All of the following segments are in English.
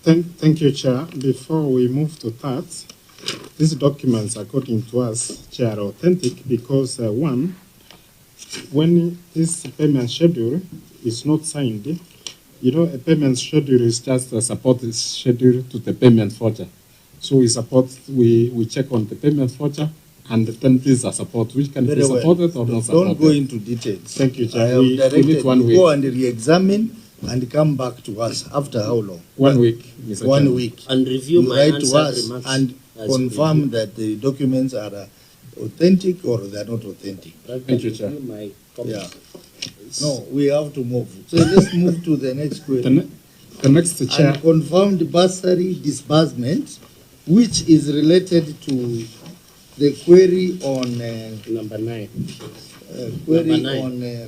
Thank you, Chair. Before we move to that, these documents, according to us, Chair, are authentic because, one, when this payment schedule is not signed, you know, a payment schedule is just a support schedule to the payment voucher. So we check on the payment voucher, and then this is a support which can be supported or not supported. Don't go into details. Thank you, Chair. We need 1 week. Go and re-examine and come back to us after how long? 1 week, Mr. 1 Chairman. week. And review you my write answer to us remarks and confirm that the documents are authentic or they are not authentic. Thank you, Chair. Yeah. No, we have to move. So let's move to the next query. The next, Chair. And confirmed bursary disbursement, which is related to the query on number 9. Query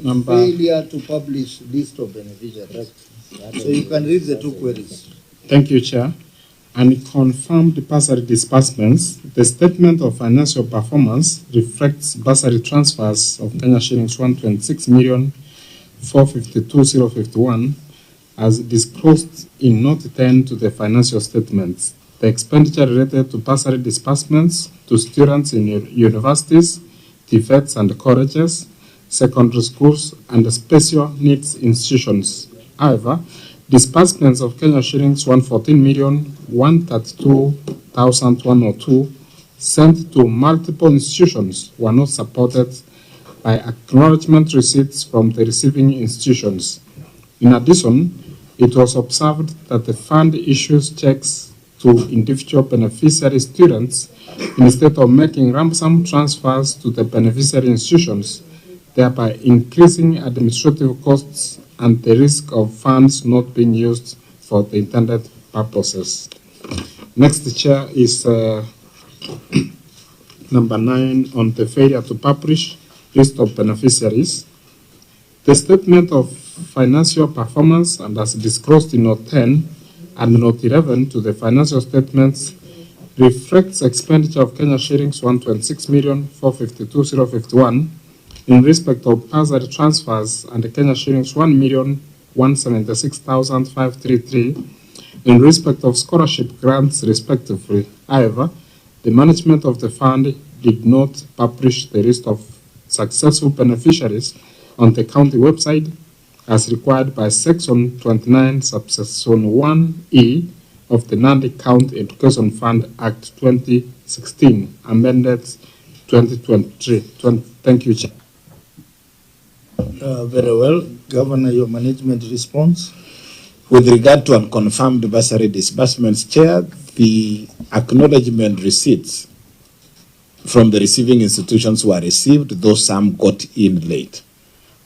on failure to publish list of beneficiaries. So you can read the two queries. Thank you, Chair. And confirmed bursary disbursements, the statement of financial performance reflects bursary transfers of Kenya shillings 126,452,051 as disclosed in Note 10 to the financial statements. The expenditure related to bursary disbursements to students in universities, TVETs and colleges, secondary schools, and special needs institutions. However, disbursements of Kenya shillings 114,132,102 sent to multiple institutions were not supported by acknowledgement receipts from the receiving institutions. In addition, it was observed that the fund issues checks to individual beneficiary students instead of making lump sum transfers to the beneficiary institutions, thereby increasing administrative costs and the risk of funds not being used for the intended purposes. Next, Chair, is number 9 on the failure to publish list of beneficiaries. The statement of financial performance, and as disclosed in Note 10 and Note 11 to the financial statements, reflects expenditure of Kenya shillings 126,452,051 in respect of bursary transfers and the Kenya shillings 1,176,533 in respect of scholarship grants respectively. However, the management of the fund did not publish the list of successful beneficiaries on the county website as required by Section 29, Subsection 1E of the Nandi County Education Fund Act 2016, amended 2023. Thank you, Chair. Very well. Governor, your management response? With regard to unconfirmed bursary disbursements, Chair, the acknowledgement receipts from the receiving institutions were received, though some got in late.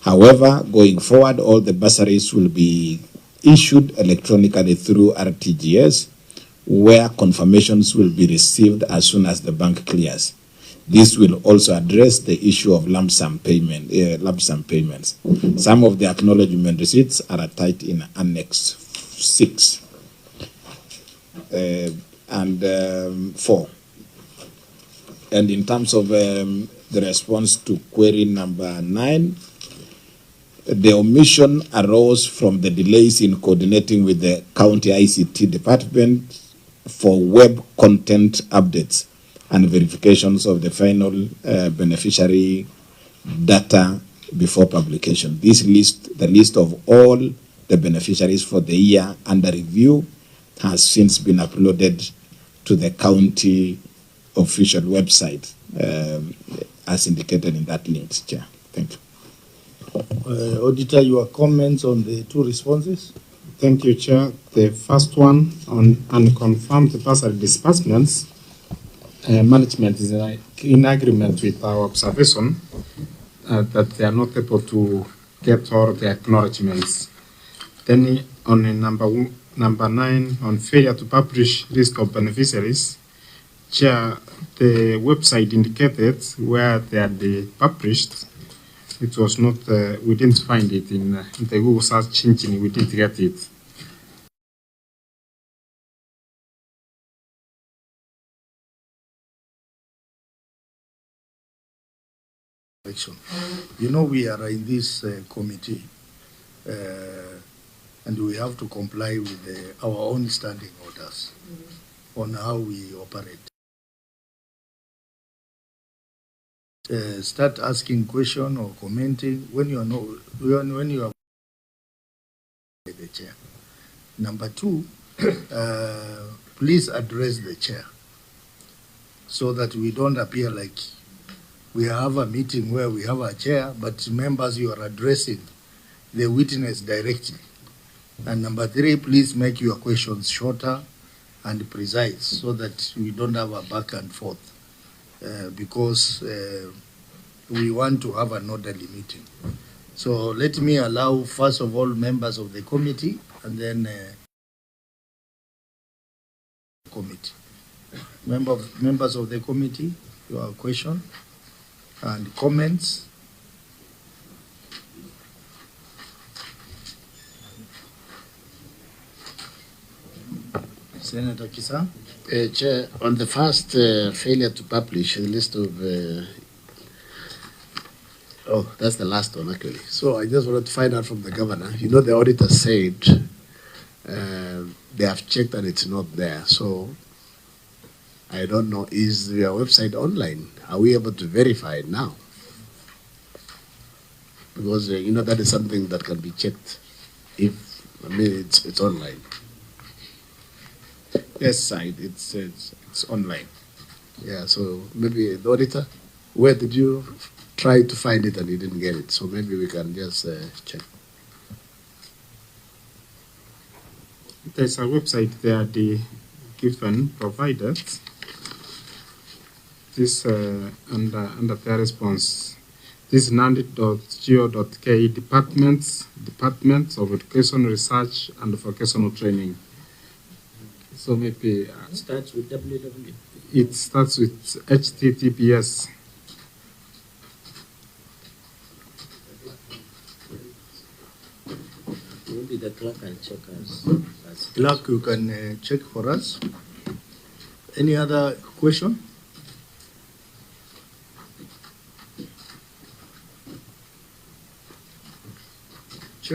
However, going forward, all the bursaries will be issued electronically through RTGS, where confirmations will be received as soon as the bank clears. This will also address the issue of lump sum payments. Some of the acknowledgement receipts are attached in Annex 6 and 4. And in terms of the response to query number 9, the omission arose from the delays in coordinating with the county ICT department for web content updates and verifications of the final beneficiary data before publication. This list, the list of all the beneficiaries for the year under review, has since been uploaded to the county official website, as indicated in that link, Chair. Thank you. Auditor, your comments on the two responses? Thank you, Chair. The first one on unconfirmed bursary disbursements, management is in agreement with our observation that they are not able to get all the acknowledgements. Then on number 9 on failure to publish list of beneficiaries, Chair, the website indicated where they are published. It was not, we didn't find it in the Google search engine, we didn't get it. You know, we are in this committee and we have to comply with our own standing orders on how we operate. Start asking question or commenting when you are not, when you are the chair. Number two, please address the chair so that we don't appear like we have a meeting where we have a chair, but members you are addressing the witness directly. And number three, please make your questions shorter and precise so that we don't have a back and forth because we want to have an orderly meeting. So let me allow, first of all, members of the committee and then committee. Members of the committee, your question and comments. Senator Kisa. Chair, on the first failure to publish the list of oh, that's the last one actually. So I just wanted to find out from the governor. You know, the auditor said they have checked and it's not there. So I don't know, is your website online? Are we able to verify it now? Because you know, that is something that can be checked if, I mean, it's online. Yes, side, it's online. Yeah, so maybe the auditor, where did you try to find it and you didn't get it? So maybe we can just check. There's a website there, the given provided. This under their response. This is nandi.go.ke departments of education, research, and vocational training. So maybe It starts with www. it starts with HTTPS. Maybe the clerk can check us. Clerk, you can check for us. Any other question? I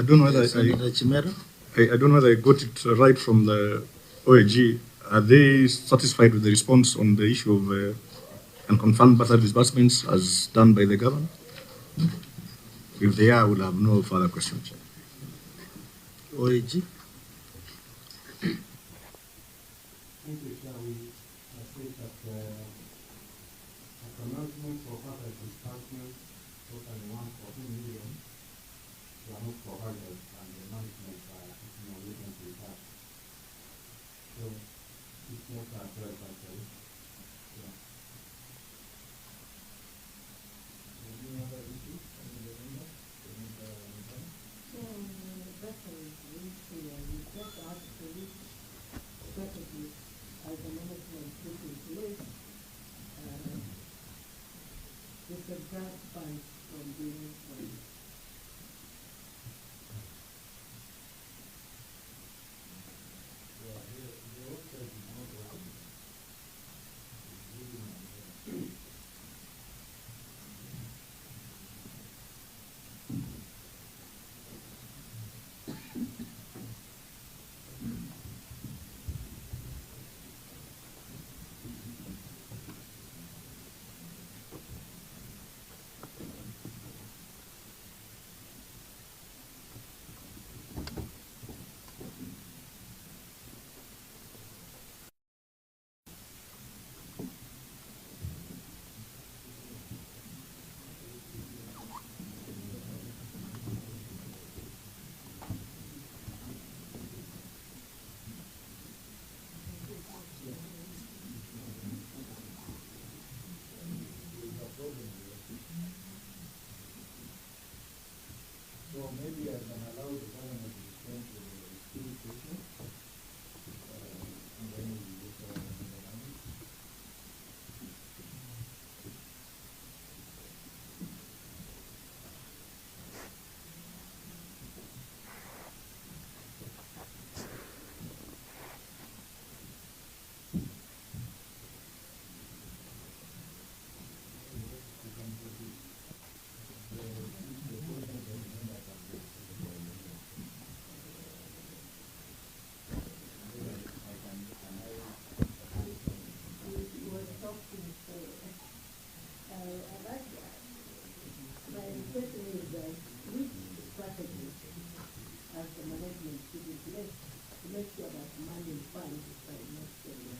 don't know whether I don't know whether I got it right from the OAG. Are they satisfied with the response on the issue of unconfirmed bursary disbursements as done by the governor? If they are, we'll have no further questions. OAG? that money funds by not Kenya.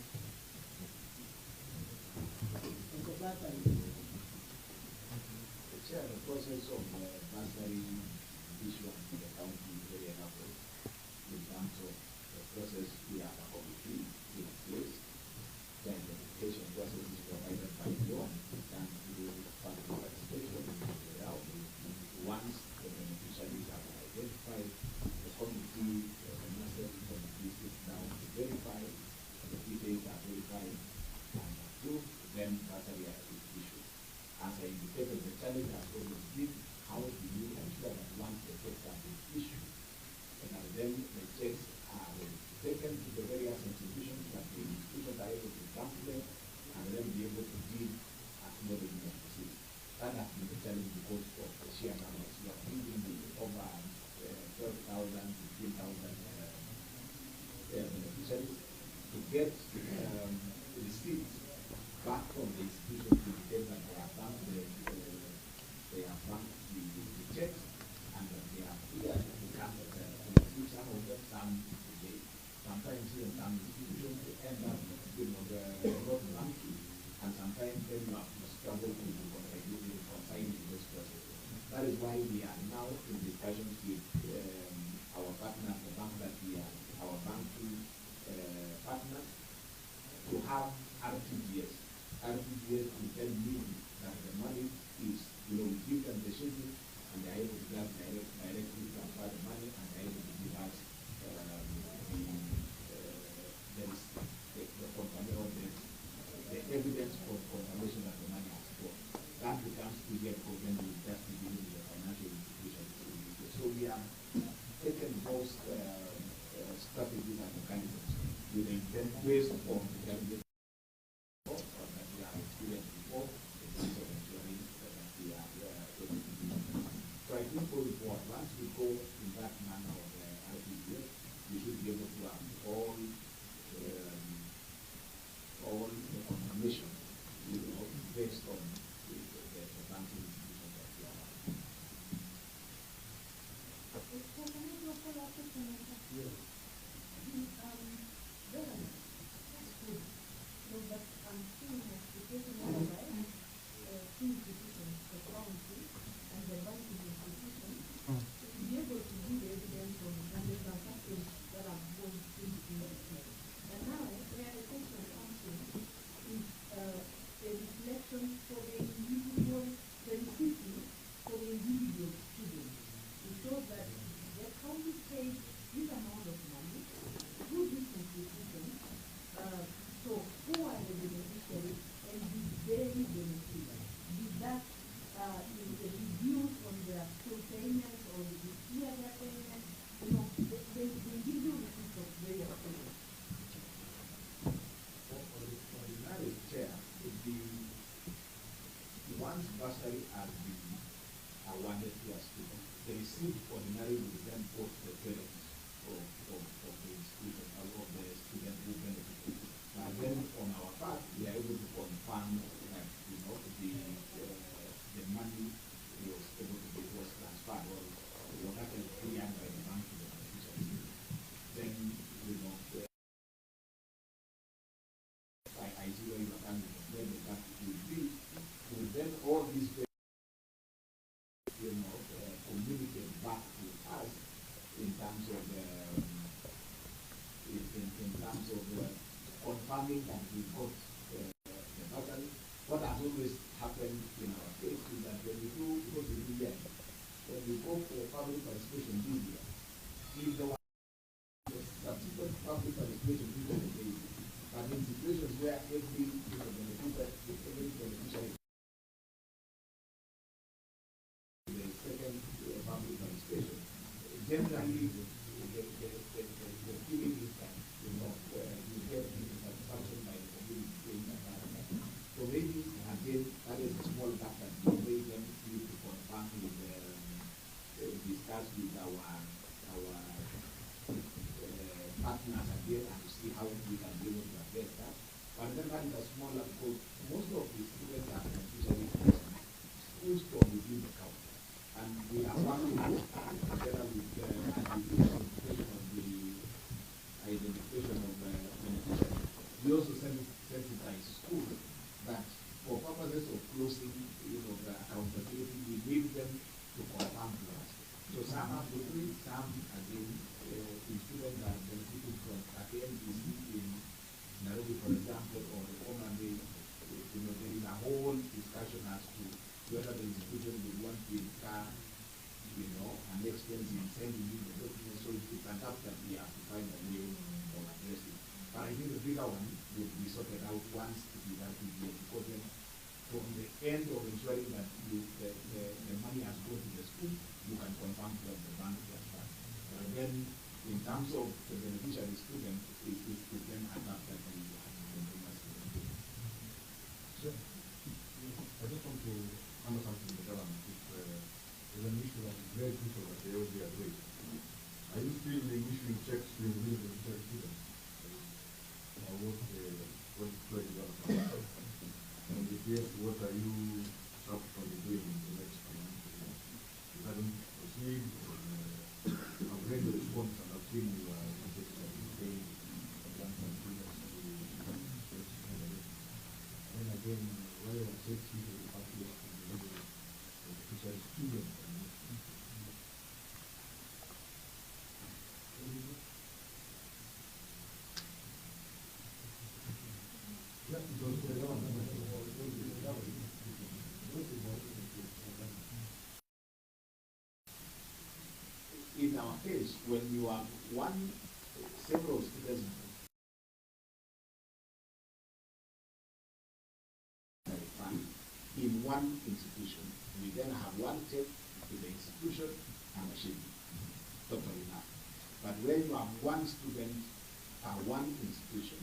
The chair, the process of bursary issuance in the county is very elaborate in terms of the process. We have a committee in place. The identification process is provided by law and through public participation. Once the beneficiaries are identified, the committee, the master committee sits down to verify the details are verified and approved, then bursary is issued. As I indicated, the challenge has always been how do you ensure that once the checks have been issued, and then the checks are taken to the various institutions, that the institutions are able to come to them and then be able to deal acknowledging the receipt. That has been the challenge because of the sheer numbers. We are thinking over 12,000, 15,000 beneficiaries to get receipts back from the institution to indicate that they have done the checks and that they are clear to come to some of them, some today. Sometimes even some institutions they end up not banking, and sometimes then you have to struggle to consign to those processes. That is why we are now in discussions with our partners, the bank that we are, our banking partners, to have RTGS. RTGS will tell me that the money is, we give them the schedule and they are able to just directly transfer the money and they are able to give us the evidence for confirmation that the money has gone. That becomes easier for them to just be dealing with the financial institutions. So we have taken those strategies and mechanisms with the intent based on the evidence that we have experienced before, in terms of ensuring that we are able to do. So I think going forward, once we go in that manner of RPGS, we should be able to have all the confirmation, based on the banking institutions that we have. Once bursary has been awarded to a student, the receipt ordinarily will then go to the parents of the institution or of the student who benefited. But then on our part, we are able to confirm that the money was able to be transferred or was actually cleared by the bank to the beneficiary. Then I see where you are coming from. Then the bank will be. Then all these communicate back to us in terms of confirming that we got the notary. What has always happened in our case is that when we go to the year, when we go for public participation this year, if there was subsequent public participation this year, but in situations where every beneficiary public participation. Generally, the feeling is that you get the satisfaction by the community environment. So maybe again that is a small gap that we may then need to confirm with discuss with our partners again and to see how we can be able to address that. But then that is a smaller because most of the students are beneficiaries schools from within the county. And we are working together with the identification of the identification identification of beneficiaries, we also sensitize schools that for purposes of closing, the accountability, we need them to confirm to us. So some are doing, some again, in students that are benefiting from KMTC in Nairobi, for example, or the Omani, there is a whole discussion as to whether the institution would want to incur, an expense in sending in the documents. So it's an gap that we have to find a way of addressing. But I think the bigger one will be sorted out once it is out here, because then from the end of ensuring that the money has gone to the school, you can confirm from the bank as well. But then, in terms of the beneficiary student, it's then a gap that we have to compromise. Sure. I just want to understand from the government if there's an issue that is very crucial that they already are doing. Are you still issuing checks to individual beneficiary students? Or what is the development? And if yes, what are you subsequently doing in the next month? You haven't received, I've read the response and I've seen you are saying then again, whether it's safety or the party of the beneficiary student. In our case, when you have several students in one institution, we then have one check to the institution and a sheet. Totally enough. But when you have one student per one institution,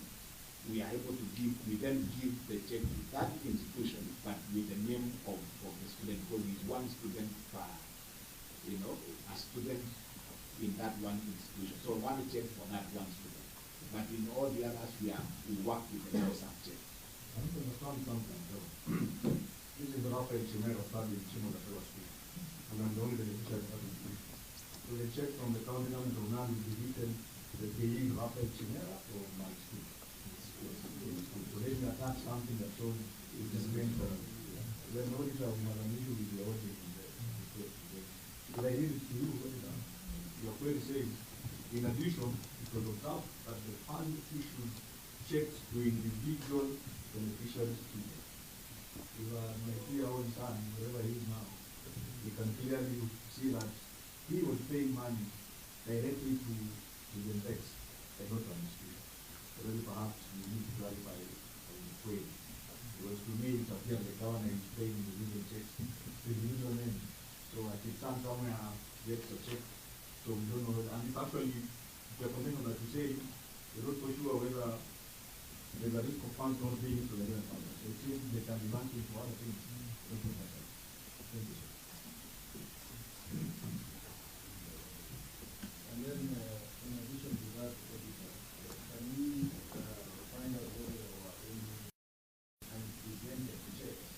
we are able to we then give the check to that institution, but with the name of the student, because it's one student per, a student in that one institution. So one check for that one student. But in all the others, we work with the other subject. I don't understand something, though. This is the Rafael Chimera study in Chimoda School. And I'm the only beneficiary of that school. So the check from the county government of Nandi will be written the payee Rafael Chimera or my school. So let me attach something that shows it is going for when nobody will have an issue with the audit in the but I leave it to you, your query says, in addition, it was observed that the fund issued checks to individual beneficiary students. You are my 3-year-old son, wherever he is now, you can clearly see that he was paying money directly to the index and not to an institution. So then perhaps we need to clarify the way. Because to me, it appears the government is paying individual checks to individual names. So I think somewhere gets a check. So we don't know. And it's actually the condition that you say, we're not so sure whether there's a risk of funds not being to the real fund. So it seems they can be managed for other things. Thank you, sir. And then, in addition to that, can we find out whether there were any unpresented checks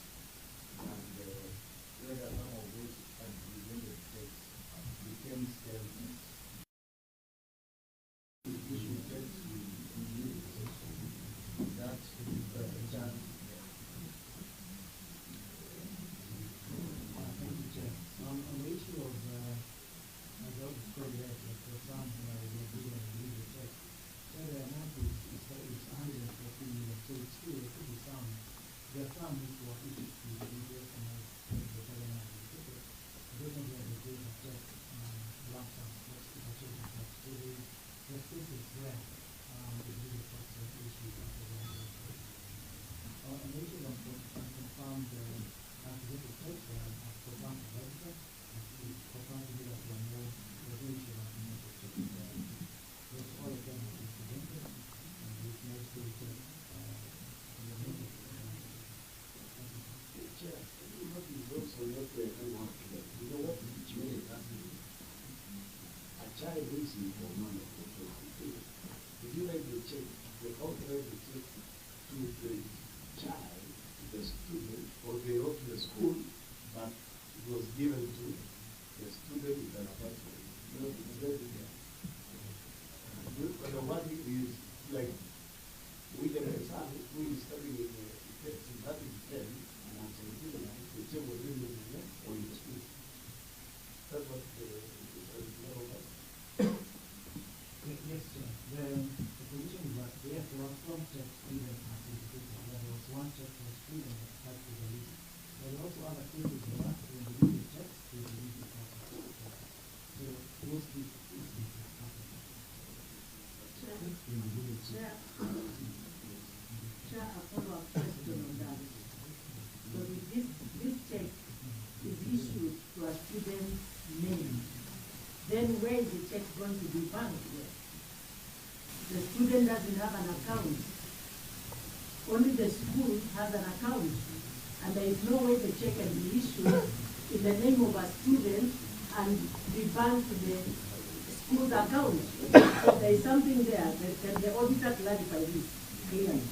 and whether some of those unpresented checks became statements? Issue checks that's a chance. Thank you, Chair. On the issue of I got the story there, that for some they do a legal check. So the amount is 114 million, so it's still, there could be some. There are some which were issued to the DBS and the government. I don't know whether they do a check, lump sum, just a check and check. So the space is there, the legal checks are issued after the on the issue of confirmed accidental checks, for example, register, for trying to get us one more resolution of the medical check. That's all of them are incidental, and which makes the check the medical. Chair, what is also not very want to get. You know what which made it happen? A child received for money for 20. If you write the check, they authorize the check to the child, the student, or they wrote to the school, but it was given to the student with an attachment. You know, it's very there. But the one is some checks even participated. There was one check for student that had to release. There were also other cases where when they did the checks, they released the process. So those cases happen. Chair, a follow-up question on that. So if this check is issued to a student's name, then where is the check going to be banked with? The student doesn't have an account. Only the school has an account. And there is no way the check can be issued in the name of a student and be banked in the school's account. So there is something there. Can the auditor clarify this clearly?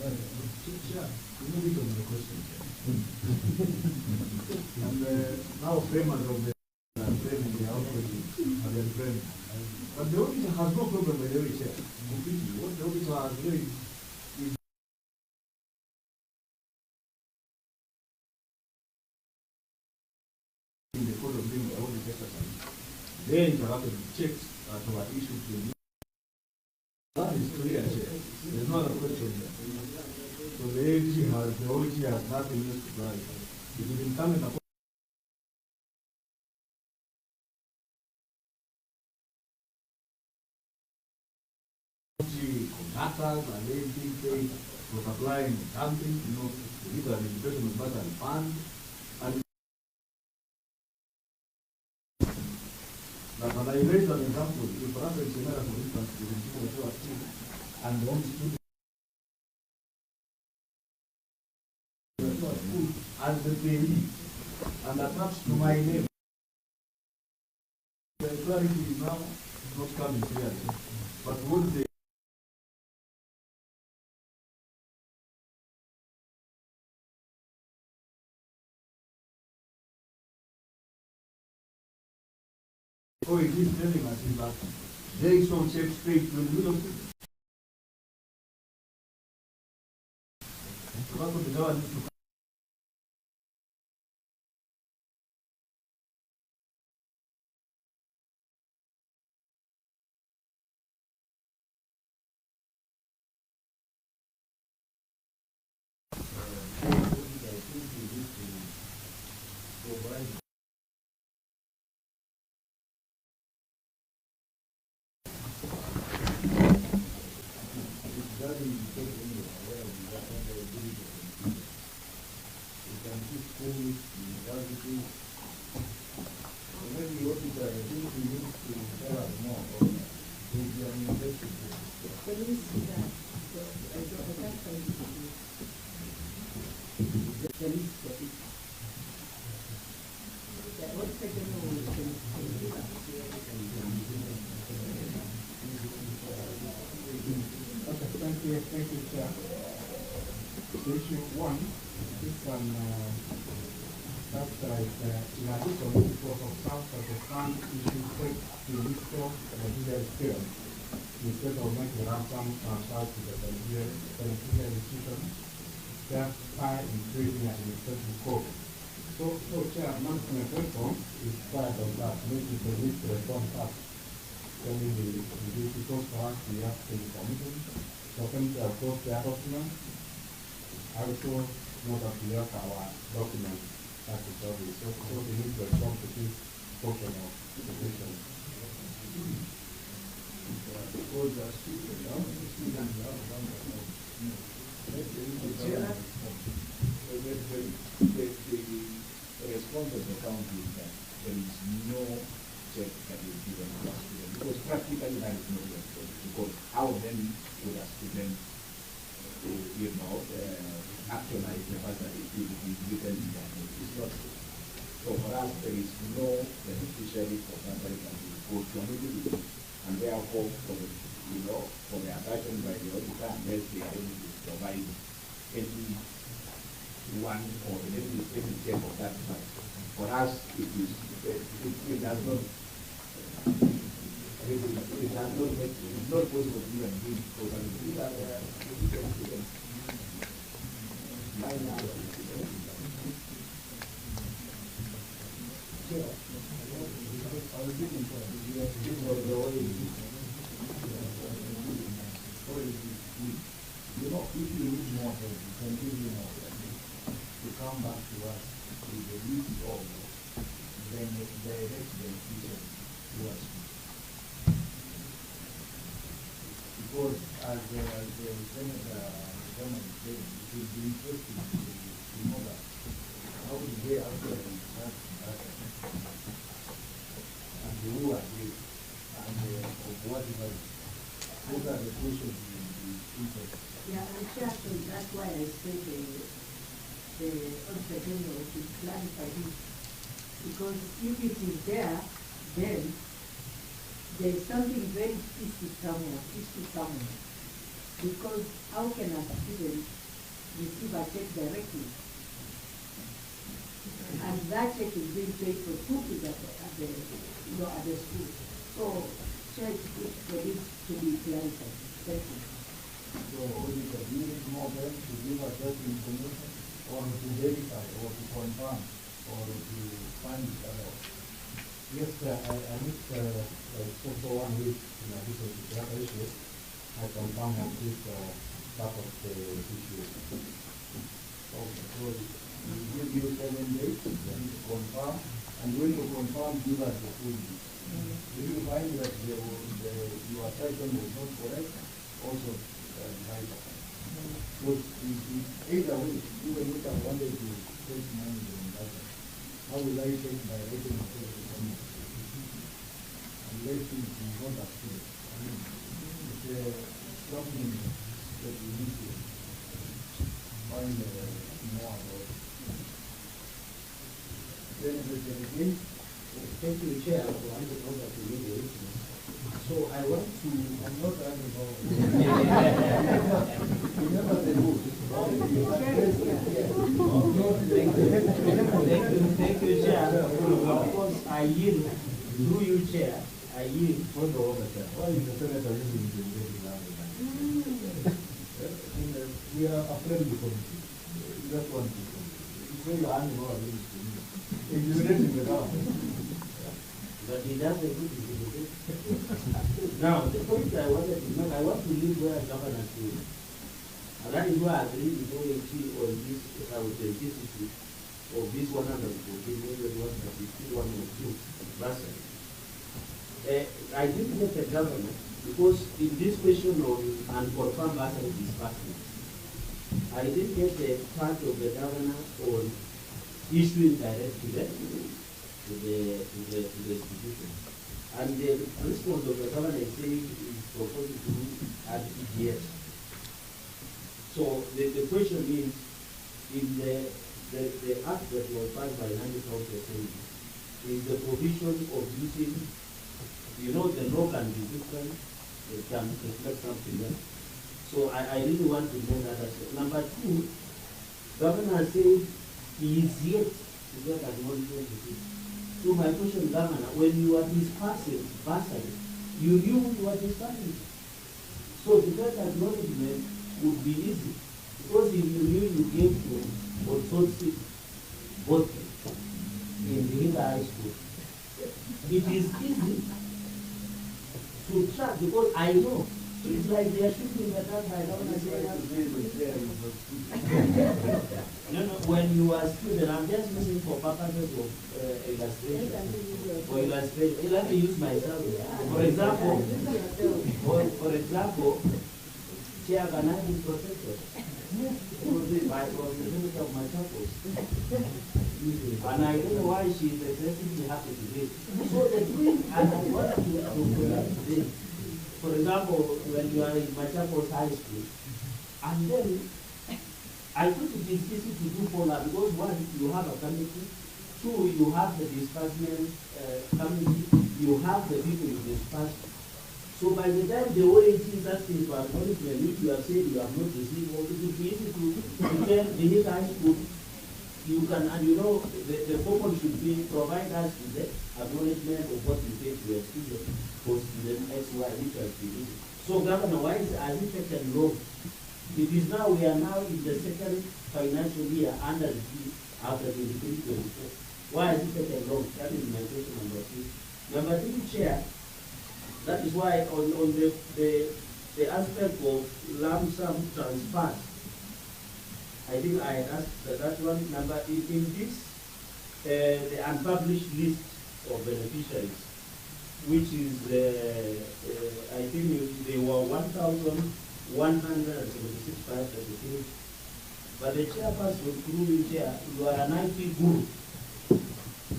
Moving on the question. And now framers of the framing the authority are the framing. But the auditor has no problem with the way check. Completely. What the auditor has doing is in the code of doing the audit exercise. They interacted with checks that were issued to the that is clear. There's no other question there. So the AG has nothing else to write. It will come in a contractors and everything paid for supplying something, these are the education of battery fund. And but when I raise an example, if Rafael Cherargei, for instance, is in school and the only student as the payee and attached to my name. The clarity is now not coming clearly. But what they it is telling us is that they saw checks paid to the middle students. So that's what the government needs to Thank you, Chair. So issue one, this one, that's like, in addition, it was observed that the fund issued quick to restore the Nigerian scale instead of making ransom transfers to the Nigerian institution, thereby increasing administrative cost. So Chair, management reform is part of that, making the need to reform fast. Telling the difficult for us to have the information. Second, of course, the document. Also, know that we have our documents as a service. So we need to respond to this portion of the patient. The response of the county is that there is no check that is given to a student because practically that is not response because how then would a student actualize the fact that it is given in that it's not so for us there is no beneficiary for somebody that will go to anybody and therefore for the for the assertion by the auditor unless they are able to provide any one or any check of that fact. For us it is it does not it does not make it's not possible to even give because these are the if you need more help, we can give you more help. To come back to us with the list of direct beneficiaries to us. Because as the Senator Herman is saying, it will be interesting to know that how do they actually start and who are they and of what is it? Those are the questions we interest. Yeah, and actually that's why I said the entrepreneur should clarify this. Because if it is there, then there's something very fishy somewhere. Because how can a student receive a check directly? And that check is being paid for school fees at the school. So, check for this to be clarified. Thank you. So, auditor, do you need more them to give us that information, or to verify, or to confirm, or to find it out? Yes, I need for 1 week in addition to that issue. I confirm on this part of the issue. Okay, so we give you 7 days to confirm, and when you confirm, give us the full list. If you find that your assertion was not correct, also write it. Because either way, even if I wanted to take money from that, how will I take my rating of the unless it is not accepted? I mean, it's something that we need to find more about. Senator Cherargei, thank you, Chair, for handing over to me the witness. So I want to, I'm not running over. Remember the rules. Thank you, Chair. Of course, I yield. Through you, Chair, I yield. Hold over, Chair. Why is the Senator using the very loud? We are a friendly committee. We just want to. You say you're handing over this to me. Intimidating the town. But he does a good interpretation. Now, the point I wanted to make, I want to leave where governor is. And that is why I agree with OAG on this authenticity of this 114 million, 132 bursary. I didn't get the governor because in this question of unconfirmed bursary disbursement, I didn't get the part of the governor on issuing direct to the institution. And the response of the governor is saying is proposing to do at EGS. So the question is, in the act that was passed by 90,000, is the provision of using, you know, the law can be different, it can reflect something else. So I really want to know that aspect. Number two, governor said he is yet to get acknowledgement of it. So my question, governor, when you are dispersing bursary, you knew you were dispersing. So to get acknowledgement would be easy. Because if you knew you gave to also both in the high school, it is easy to track because I know. It's like they are shooting the gun by governor saying, no, when you are a student, I'm just using for purposes of illustration. For illustration, let me use myself. For example, Chair Ghana is protected. By the of my purpose. And I don't know why she is excessively happy today. So the thing, and I want to today. For example, when you are in Machakos High School, and then I think it is easy to do follow-up because one, you have a committee, two, you have the disbursement committee, you have the people you disperse. So by the time the OAG is asking for acknowledgement, which you have said you have not received, it will be easy to tell the high school. You can, and you know, the purpose should be provide us with the acknowledgement of what you paid to your student for student XY, which has been. So, Governor, why has it taken long? It is now, we are now in the second financial year under the after 23-24. Why has it taken long? That is my question number two. Number three, Chair, that is why on the the aspect of lump sum transfers, I think I had asked that one number. In this, the unpublished list of beneficiaries, which is, I think they were 1,176, but the chairperson through the chair, you are an IT guru.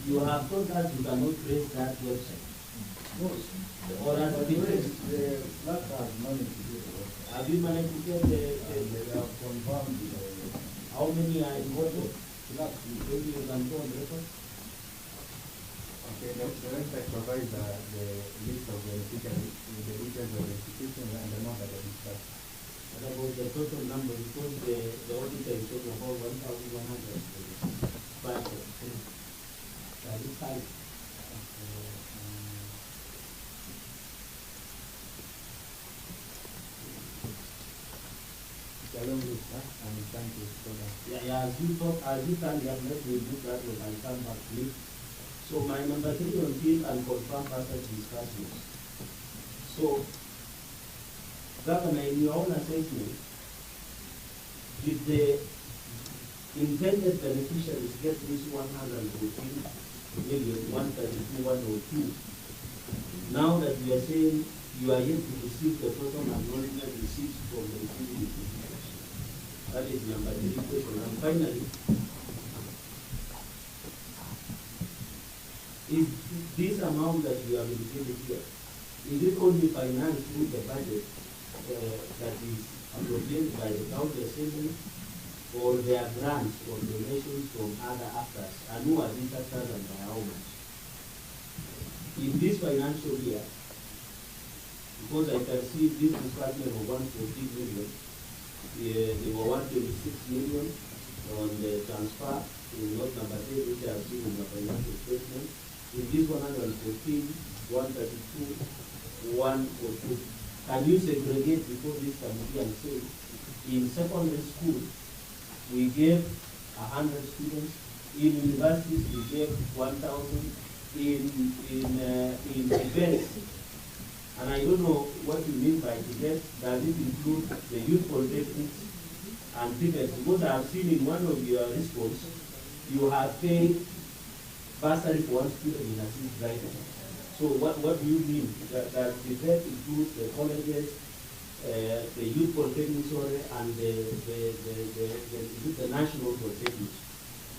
You have told us you cannot trace that website. Or as the Not have money to do it. have you managed to get They have confirmed how many are involved? not Maybe you can go on record. okay, the website provides the list of beneficiaries with the details of the institution and the amount that are discussed. What about the total number? Because the auditor is talking about 1,100. But that is high. Jalango, I'm trying to slow down. Yeah, as you talk, as you can, you have let me do that when I come back, please. So my number 3 on this and confirm passage discussions. So, Governor, in your own assessment, did the intended beneficiaries get this 114,132,102? Now that we are saying you are yet to receive the total acknowledgement receipts from the receiving institutions. That is number 3 question. And finally, is this amount that you have indicated here, is it only financed through the budget that is appropriated by the county assembly, or there are grants or donations from other actors, and who are these actors and by how much? In this financial year, because I can see this disbursement of 114 million, they were 126 million on the transfer in note number 10, which I have seen in the financial statement. In this 114, 132, 102. Can you segregate before this committee and say, in secondary school, we gave 100 students, in universities we gave 1,000, in events, and I don't know what you mean by events. Does it include the youth polytechnics and tickets? Because I have seen in one of your response, you have paid bursary for one student in assist driving. So what do you mean? That the event includes the colleges, the youth polytechnics, and the national polytechnics.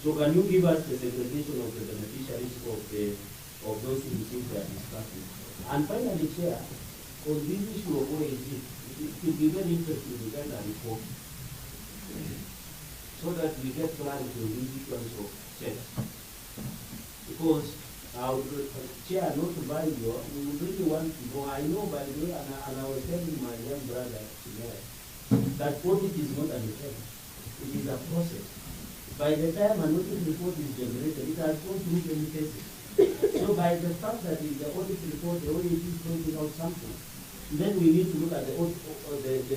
So can you give us the segregation of the beneficiaries of those who receive their disbursement? And finally, Chair, on this issue of OAG, it would be very interesting to get a report so that we get clarity on these issues of checks. Because Chair, not to buy you, we would really want to know. I know, by the way, and I was telling my young brother today, that audit is not an effect. It is a process. By the time an audit report is generated, it has gone through many phases. So by the fact that in the audit report, the OAG is pointing out something, then we need to look at the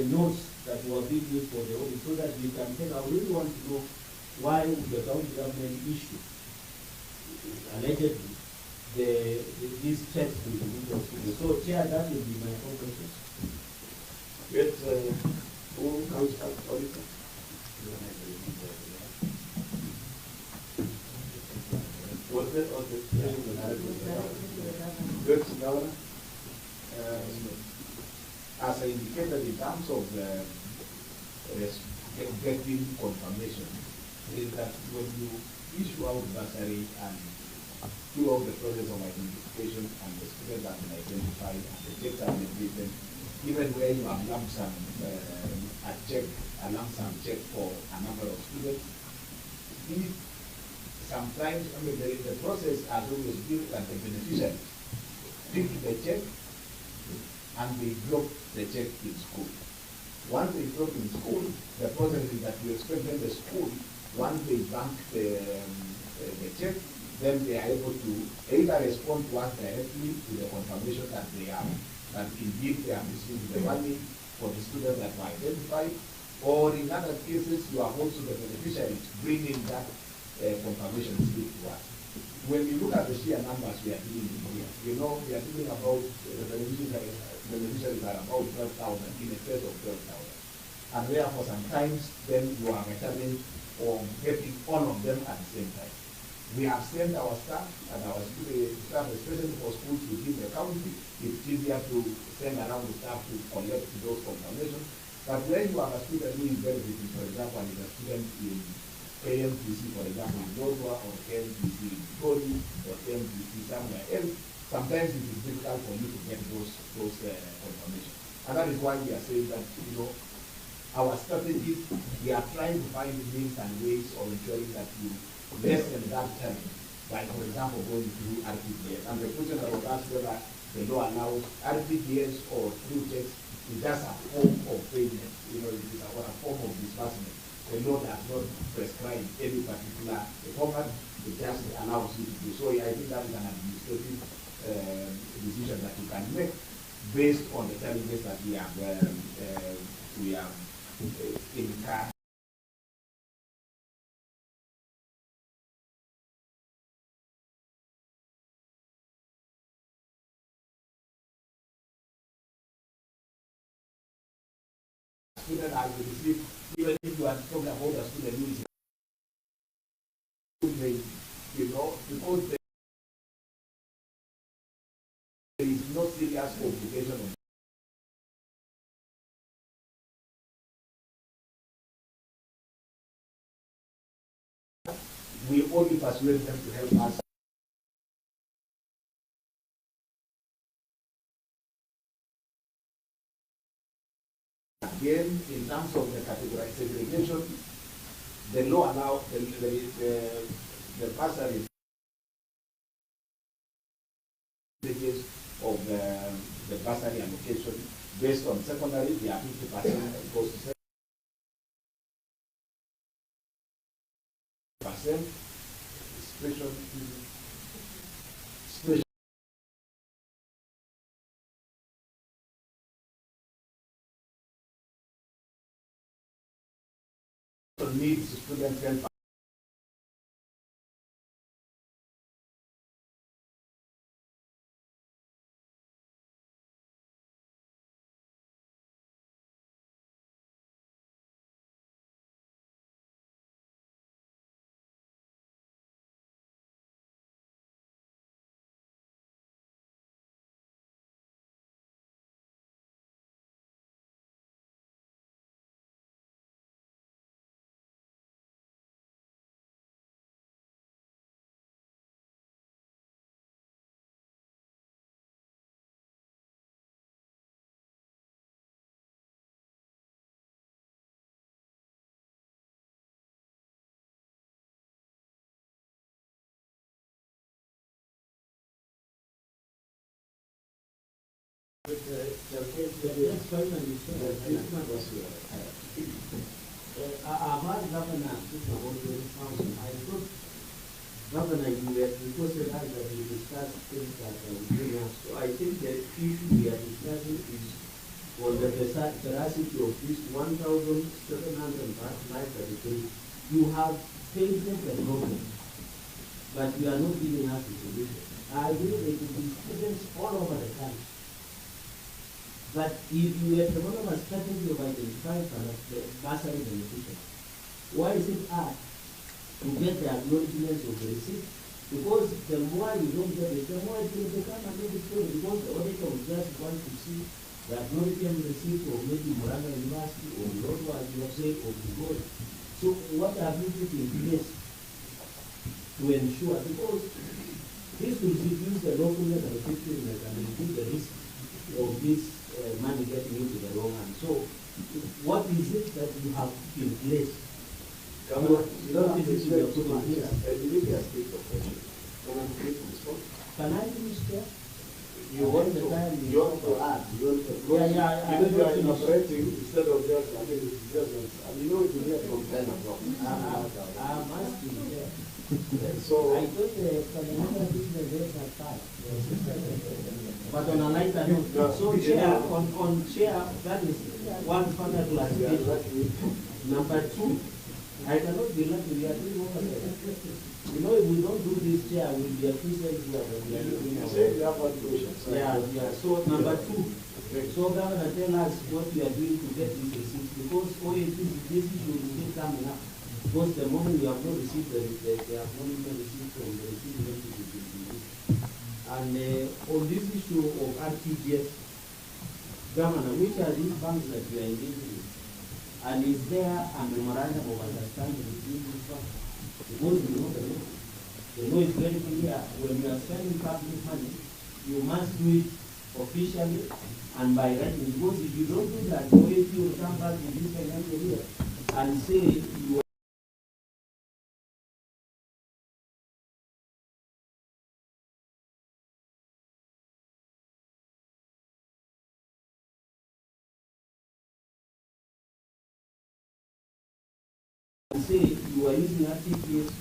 notes that were being used for the audit so that we can tell. I really want to know why the county government issued, allegedly, these checks to the individual students. So, Chair, that will be my own questions. Yes, who comes up, auditor? Was that on the Good, Governor. As I indicated, in terms of getting confirmation, is that when you issue out bursary and throughout the process of identification and the students have been identified and the checks have been given, even where you have lump sum a lump sum check for a number of students, sometimes, the process has always been that the beneficiaries pick the check and they drop the check in school. Once they drop in school, the process is that you expect them the school, once they bank the check, then they are able to either respond to us directly to the confirmation that they have, that indeed they have received the money for the students that were identified, or in other cases, you are also the beneficiaries bringing that confirmation slip to us. When you look at the sheer numbers we are dealing with here, we are dealing about the beneficiaries beneficiaries are about 12,000, in excess of 12,000. And therefore, sometimes then you are returning or getting all of them at the same time. We have sent our staff and our staff, especially for schools within the county. It's easier to send around the staff to collect those confirmations. But when you have a student who is benefiting, for example, and is a student in KMTC, for example, in Joshua, or KMTC in Goli, or KMTC somewhere else, sometimes it is difficult for you to get those confirmations. And that is why we are saying that, our strategies, we are trying to find means and ways of ensuring that you lessen that term by, for example, going through RPGS. And the question that was asked whether the law allows RPGS or through checks is just a form of payment. It is a form of disbursement. The law does not prescribe any particular format, it just allows you to do so. I think that is an administrative decision that you can make based on the challenges that we have in car. Student I will receive, even if you are talking about a student who is, because there is no serious complication of we only persuade them to help us. Again, in terms of the categorized segregation, the law allows the bursary of the bursary allocation based on secondary, they are 50% goes to 7%. Special needs student help. Governor, you were requested that we discuss things that we bring up. So I think the issue we are discussing is on the veracity of this 1,705.33. You have painted the problem, but you are not giving us the solution. I believe there will be students all over the country. But if you have developed a strategy of identifying the bursary beneficiaries, why is it hard to get the acknowledgements of the receipt? Because the more you don't get it, the more it will become a little story. Because the auditor will just want to see the acknowledgement receipt of maybe Moranga University or Roto, as you have said, or Gold. So what have you put in place to ensure? Because this will reduce the lawfulness of the effectiveness and reduce the risk of this money getting into the wrong hand. So what is it that you have in place? I believe you have speak for question. Can I please respond? Can I finish there? You want to add, you want to because you are elaborating instead of just, and you know it will get from 10 o'clock. I'm asking there. So I thought the Canada business days are 5. But on a lighter note, so chair, on chair, that is one further clarification. Number 2, I cannot be lucky, we are doing over there. If we don't do this chair, we'll be a Christian here. you have one question. Yeah. So number 2, So Governor, tell us what you are doing to get these receipts, because this issue is still coming up. Because the moment we have not received they have not even received from the receiving entities. And on this issue of RTGS, Governor, which are these banks that you are engaging with? And is there a memorandum of understanding between these banks? Because you know the law. The law is very clear. When you are spending public money, you must do it officially and by writing. Because if you don't do that, the OAP will come back in this financial year and say you are using RTGS.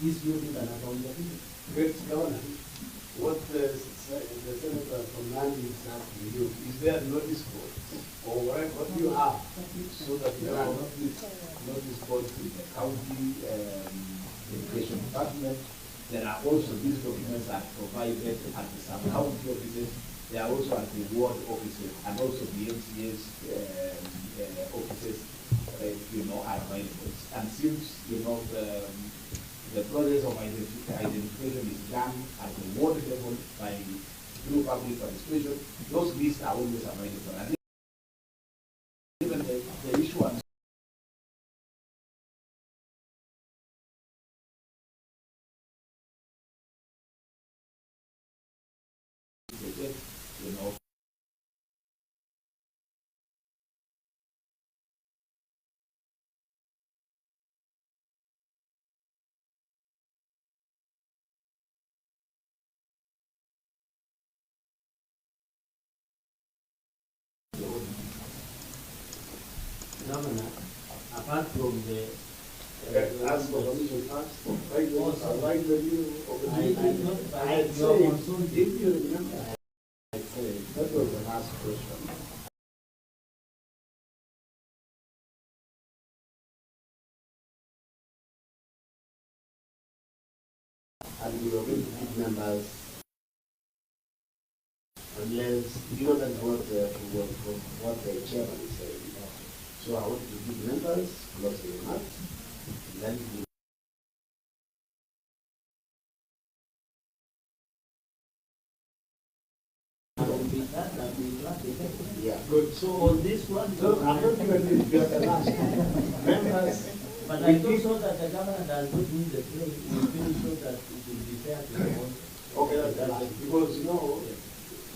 Is using an accountability. Great Governor, what the Senator from Nandi is asking you, is there a notice board or what do you have so that you have notice board to the county education department? There are also these documents are provided at the sub-county offices. They are also at the ward offices and also the MCA's offices, are available. And since, the process of identification is done at the ward level by through public participation, those lists are always available. And even the issue and Governor, apart from the ask for permission first, write the view of the I if you remember, that was the last question. and we are going to give members, unless, you know, that's what the chairman is saying. So I want to give members closing remarks, and then we yeah, good. So on this one, so I'm not even you are the last members. But I don't so that the governor does not need the play. We feel so that it will be fair to the whole. Okay, that's the last. Because, you know,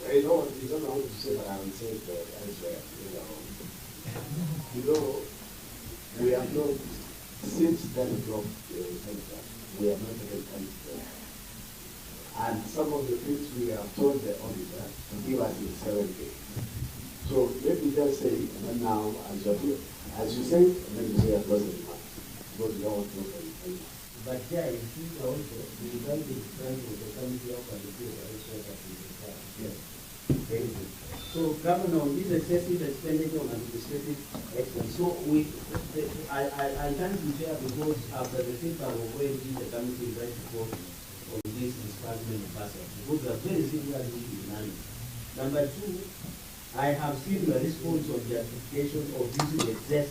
I don't know what to say, but I will say it elsewhere. You know, we have not, since 10 o'clock, we have not taken anything. And some of the things we have told the auditor to give us in 7 days. So let me just say, and now, as you say, let me say a closing remark. Because we don't want to know anything. But yeah, in future also, we will be friends with the committee of the people also that we decide. Yes. Very good. So, Governor, on this excessive expenditure on administrative expense, so I can't be fair because after the feedback of ONG, the committee is right to vote on this disbursement of assets, because they are very similar issues in Number two, I have seen the response of the application of using excess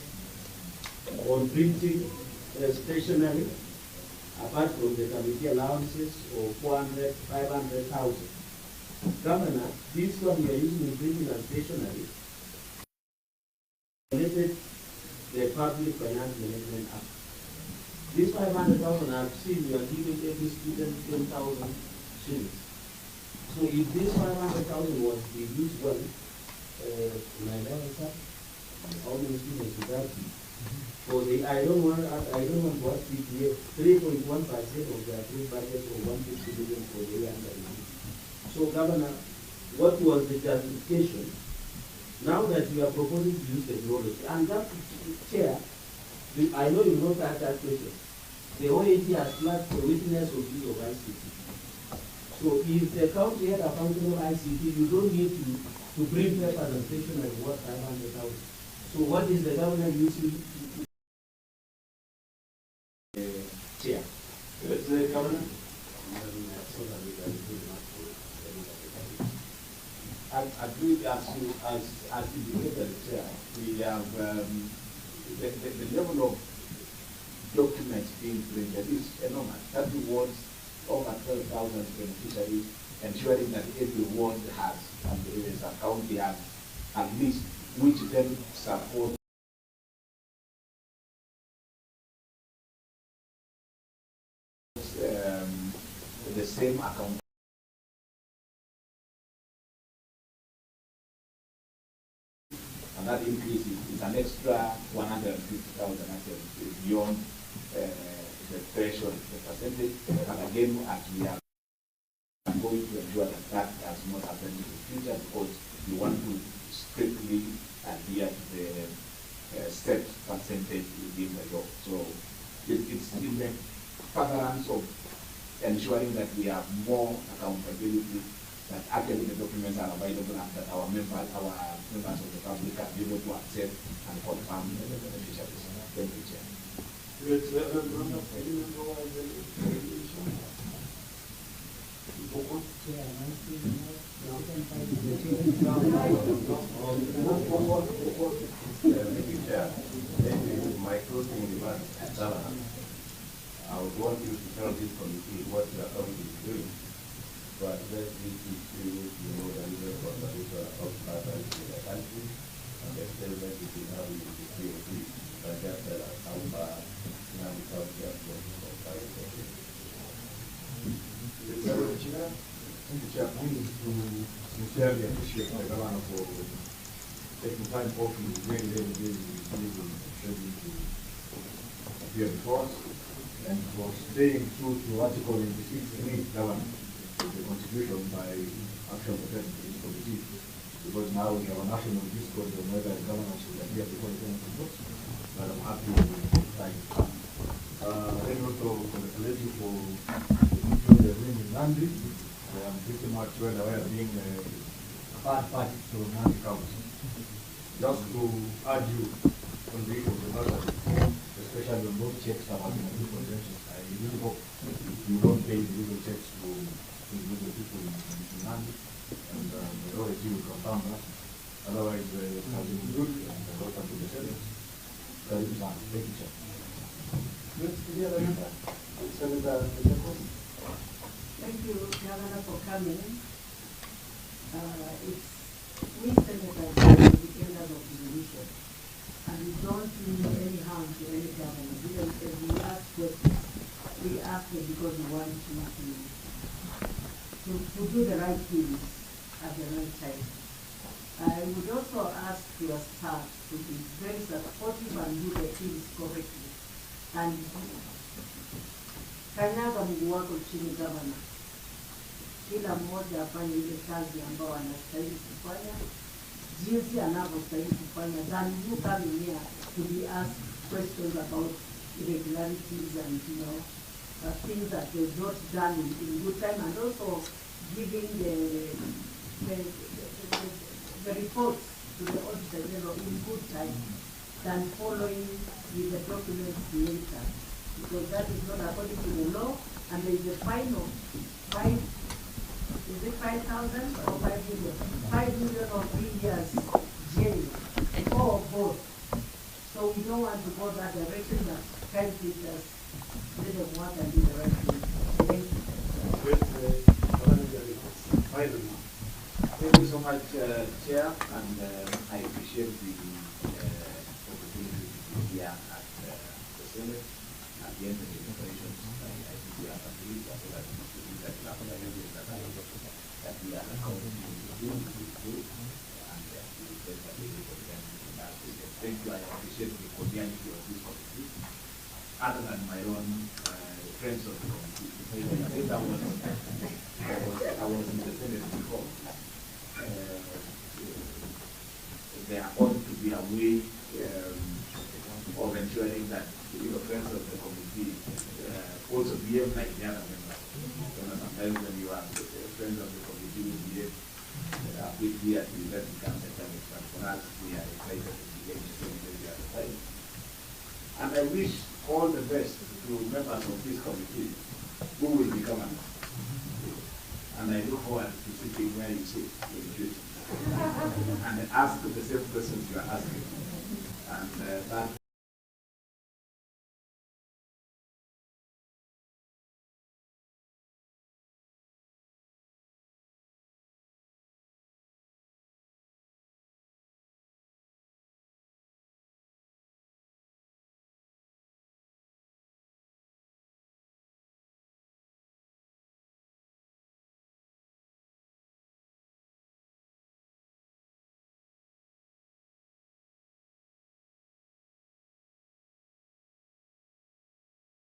on printing stationery, apart from the committee allowances of 400, 500,000. Governor, this one we are using in printing and stationery related the Public Finance Management Act. This 500,000 I've seen you are giving every student 10,000 shillings. So if this 500,000 was the used one, how many students would that be? For the I don't want to ask PTA 3.1% of the approved budget of 150 billion for the year under review. So, Governor, what was the justification? Now that you are proposing to use technology, and that chair, I know you not ask that question. The OAG has flagged for witness of use of ICT. So, if the county had a functional ICT, you don't need to bring papers and stationery worth 500,000. So, what is the governor using? Chair. The governor. I believe as indicated, we have the level of documents being printed is enormous. That rewards over 12,000 beneficiaries, ensuring that every ward has, and there is a county has at least, which then support the same account. And that increase is an extra 150,000 actually beyond the threshold, the percentage. And again, as we are going to ensure that that does not happen in the future, because we want to strictly adhere to the set percentage within the law. So it's in the furtherance of ensuring that we have more accountability, that actually the documents are available and that our members of the public are able to accept and confirm the beneficiaries. Thank you, Chair. My closing remarks, I would want you to tell this committee what you are currently doing to address this issue, the legal conservation of patterns in the country and the experiment between how we use the POC, and just tell us how far now the country has gone to comply with it. Thank you, Chair. I need to sincerely appreciate the governor for taking time off in his very, very, very busy schedule to appear before us, and for staying true to Article 96 government of the Constitution by action of the committee, because now we have a national discourse on whether the government should appear before the Senate votes, but I'm happy with time. Let me also congratulate you for the win in Nandi. I am pretty much well aware of being a third party to Nandi County. Just to urge you on the issue of the budget, especially on those checks that have been approved for elections, I really hope you don't pay the legal check Any other member? Senator Machakos? Thank you, Governor, for coming. We senators are independent of devolution, and we don't mean any harm to any government. Even if we ask questions, we ask them because we want to do the right things at the right time. I would also ask your staff to be very supportive and do the things correctly. And kanyaga mguu wako chini, Governor. Kila mmoja afanye ile kazi ambao anastahili kufanya, jinsi anavyostahili kufanya. Than you coming here to be asked questions about irregularities and things that were not done in good time, and also giving the reports to the Auditor General in good time, than following with the documents later, because that is not according to the law, and there is a fine of 5,000 or 5 million? 5 million or 3 years jail, or both. So we don't want to go that direction, but kind people let them work and do the right thing. Thank you. Thank you so much, Chair, and I appreciate the opportunity to be here at the Senate. At the end of the deliberations, I think we have agreed that we are accountable to do, and we will thank you. I appreciate the cordiality of this committee. Other than my own friends of the committee, I think I was in the Senate before. There ought to be a way of ensuring that friends of the committee also behave like the other members. Sometimes when you are friends of the committee, you behave quickly at the event becomes a challenge. But for us, we are excited to be able to be the other side. And I wish all the best to members of this committee who will be governors. And I look forward to sitting where you sit in the future and ask the same questions you are asking. And that